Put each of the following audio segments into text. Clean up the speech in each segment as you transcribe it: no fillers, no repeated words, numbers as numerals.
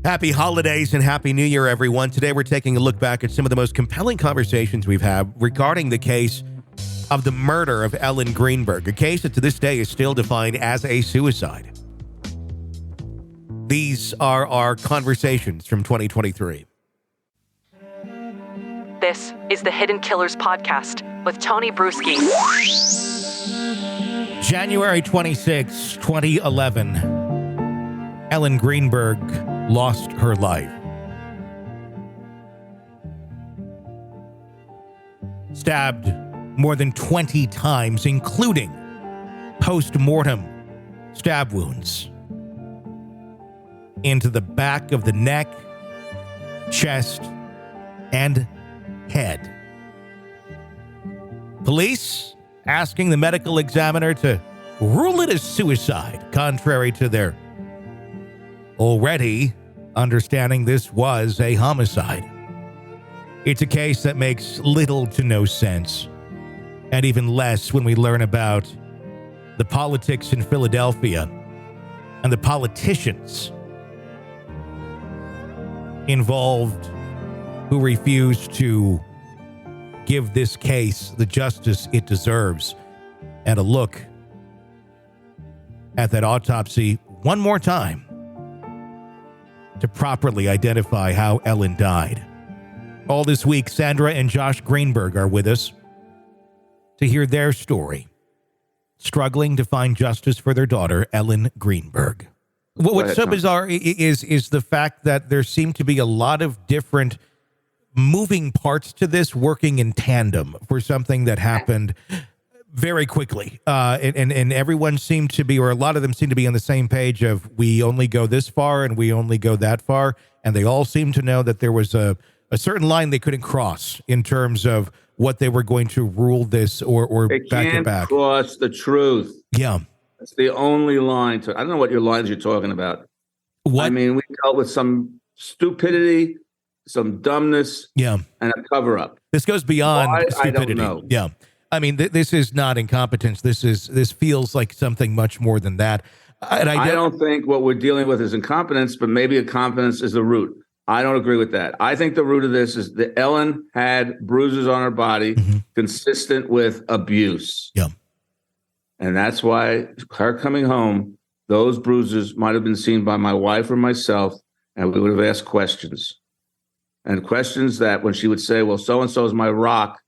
Happy holidays and happy new year, everyone. Today we're taking a look back at some of the most compelling conversations we've had regarding the case of the murder of Ellen Greenberg, a case that to this day is still defined as a suicide. These are our conversations from 2023. This is the Hidden Killers Podcast with Tony Brueski. January 26, 2011, Ellen Greenberg lost her life. Stabbed more than 20 times, including post-mortem stab wounds into the back of the neck, chest, and head. Police asking the medical examiner to rule it as suicide, contrary to their already understanding this was a homicide. It's a case that makes little to no sense, and even less when we learn about the politics in Philadelphia and the politicians involved who refused to give this case the justice it deserves. And a look at that autopsy one more time to properly identify how Ellen died. All this week, Sandra and Josh Greenberg are with us to hear their story, struggling to find justice for their daughter, Ellen Greenberg. What's so bizarre is the fact that there seem to be a lot of different moving parts to this working in tandem for something that happened very quickly. And everyone seemed to be, or a lot of them seem to be on the same page of we only go this far and we only go that far. And they all seem to know that there was a certain line they couldn't cross in terms of what they were going to rule this or they back can't it back. Cross the truth. Yeah. That's the only line to, I don't know what your lines you're talking about. What? I mean, we dealt with some stupidity, some dumbness, and a cover up. This goes beyond stupidity. I don't know. Yeah. I mean, this is not incompetence. This feels like something much more than that. And I don't think what we're dealing with is incompetence, but maybe incompetence is the root. I don't agree with that. I think the root of this is that Ellen had bruises on her body consistent with abuse. Yeah. And that's why her coming home, those bruises might have been seen by my wife or myself, and we would have asked questions. And questions that when she would say, well, so-and-so is my rock,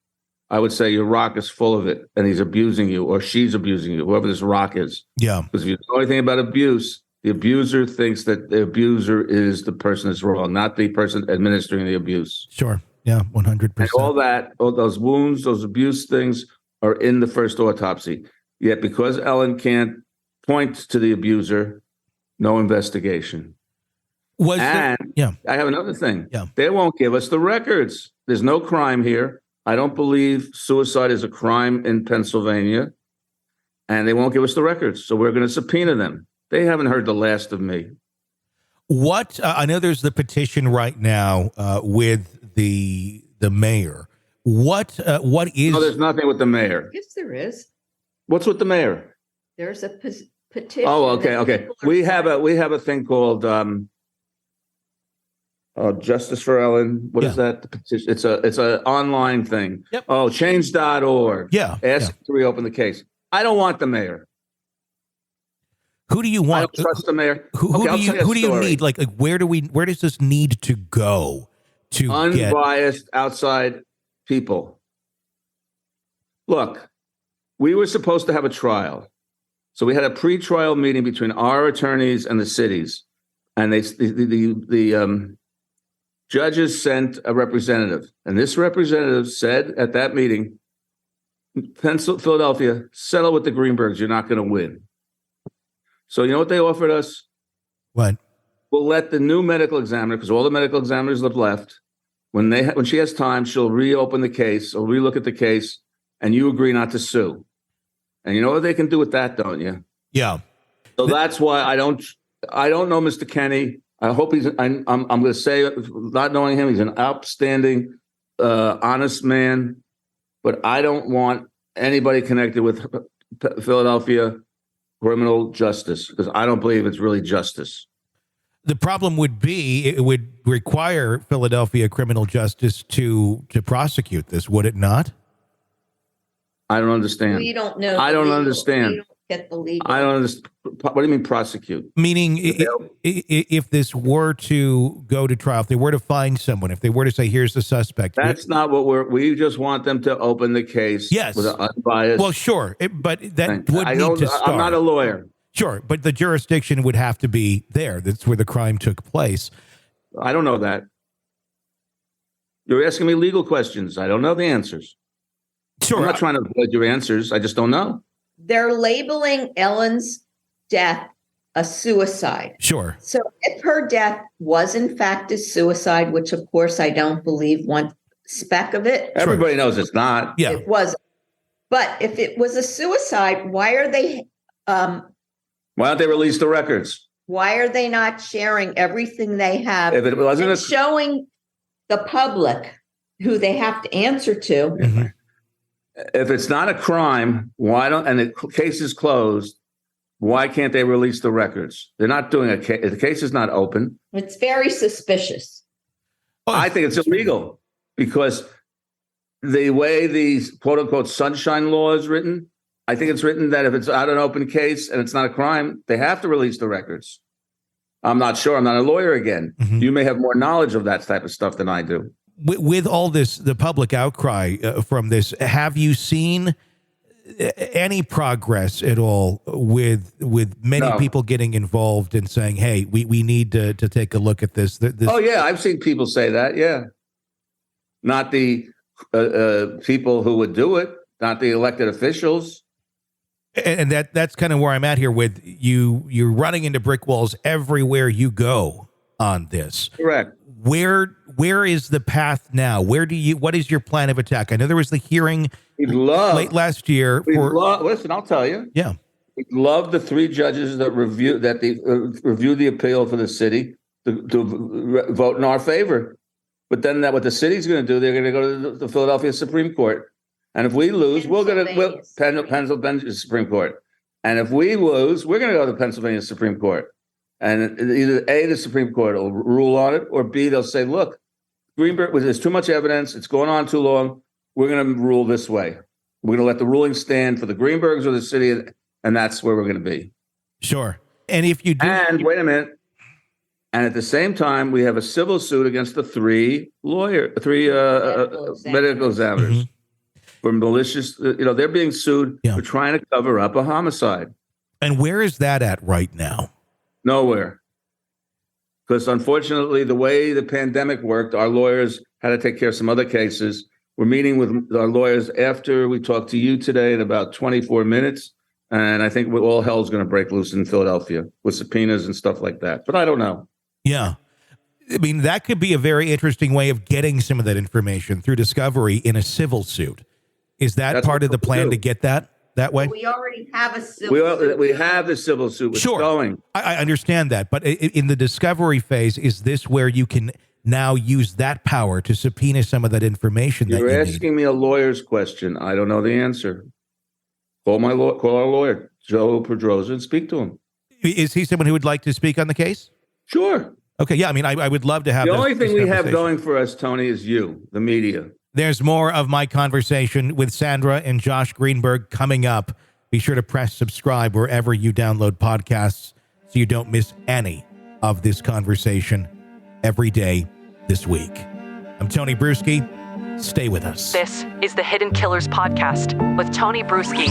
I would say your rock is full of it, and he's abusing you, or she's abusing you, whoever this rock is. Yeah. Because if you know anything about abuse, the abuser thinks that the abuser is the person that's wrong, not the person administering the abuse. Sure. Yeah, 100%. And all those wounds, those abuse things are in the first autopsy. Yet because Ellen can't point to the abuser, no investigation. I have another thing. Yeah. They won't give us the records. There's no crime here. I don't believe suicide is a crime in Pennsylvania, and they won't give us the records. So we're going to subpoena them. They haven't heard the last of me. What I know there's the petition right now with the mayor. What is? No, there's nothing with the mayor. Yes, there is. What's with the mayor? There's a petition. Oh, okay. We have a thing called Justice for Ellen. What is that? The petition. It's an online thing. Yep. Oh, change.org. Yeah. Ask to reopen the case. I don't want the mayor. Who do you want? I don't trust the mayor. Who do you need? Like where does this need to go to unbiased outside people? Look, we were supposed to have a trial. So we had a pre-trial meeting between our attorneys and the cities. And the judges sent a representative. And this representative said at that meeting, Philadelphia, settle with the Greenbergs. You're not going to win. So you know what they offered us? What? We'll let the new medical examiner, because all the medical examiners have left, when she has time, she'll reopen the case or relook at the case, and you agree not to sue. And you know what they can do with that, don't you? Yeah. So that's why I don't know Mr. Kenny. I hope I'm going to say, not knowing him, he's an upstanding, honest man. But I don't want anybody connected with Philadelphia criminal justice, because I don't believe it's really justice. The problem would be it would require Philadelphia criminal justice to prosecute this, would it not? I don't understand. We don't know. I the don't legal- understand. We don't get the legal. I don't understand. What do you mean prosecute? Meaning, if this were to go to trial, if they were to find someone, if they were to say, here's the suspect. That's not what we just want them to open the case. Yes. With an unbiased. Well, sure. But that would need to start. I'm not a lawyer. Sure. But the jurisdiction would have to be there. That's where the crime took place. I don't know that. You're asking me legal questions. I don't know the answers. Sure. I'm not trying to avoid your answers. I just don't know. They're labeling Ellen's death a suicide. Sure. So if her death was in fact a suicide, which of course I don't believe one speck of it, Everybody knows it's not. Yeah. it was. But if it was a suicide, why are they Why don't they release the records? why are they not sharing everything they have If it wasn't and showing the public who they have to answer to? Mhm. if it's not a crime, why don't, and the case is closed, why can't they release the records? They're not doing a case. The case is not open. It's very suspicious. Oh, I think it's illegal because the way the quote unquote sunshine law is written, I think it's written that if it's not an open case and it's not a crime, they have to release the records. I'm not sure. I'm not a lawyer again. Mhm. You may have more knowledge of that type of stuff than I do. With all this, the public outcry from this, have you seen any progress at all with many No. people getting involved and saying, hey, we need to take a look at this? Oh, yeah. I've seen people say that. Yeah. Not the people who would do it, not the elected officials. And that's kind of where I'm at here with you. You're running into brick walls everywhere you go on this. Correct. Where is the path now? What is your plan of attack? I know there was the hearing late last year. Listen, I'll tell you. Yeah. We love the three judges that reviewed the appeal for the city to vote in our favor. But then what the city's going to do, they're going to go to the Philadelphia Supreme Court. And if we lose, Pennsylvania Supreme Court. And if we lose, we're going to go to the Pennsylvania Supreme Court. And either A, the Supreme Court will rule on it, or B, they'll say, look, Greenberg, there's too much evidence. It's going on too long. We're going to rule this way. We're going to let the ruling stand for the Greenbergs or the city, and that's where we're going to be. Sure. And if you do... And wait a minute. And at the same time, we have a civil suit against the three medical examiners for malicious, they're being sued for trying to cover up a homicide. And where is that at right now? Nowhere. Because unfortunately, the way the pandemic worked, our lawyers had to take care of some other cases. We're meeting with our lawyers after we talk to you today in about 24 minutes. And I think all hell's going to break loose in Philadelphia with subpoenas and stuff like that. But I don't know. Yeah. I mean, that could be a very interesting way of getting some of that information through discovery in a civil suit. Is that part of the plan to get that way? We already have a civil suit. We have the civil suit. Sure. Going. I understand that. But in the discovery phase, is this where you can now use that power to subpoena some of that information? You're asking me a lawyer's question. I don't know the answer. Call our lawyer, Joe Pedroza, and speak to him. Is he someone who would like to speak on the case? Sure. Okay. Yeah. I mean, I would love to have the only thing we have conversation going for us, Tony, is you, the media. There's more of my conversation with Sandra and Josh Greenberg coming up. Be sure to press subscribe wherever you download podcasts so you don't miss any of this conversation every day this week. I'm Tony Brueski. Stay with us. This is the Hidden Killers Podcast with Tony Brueski.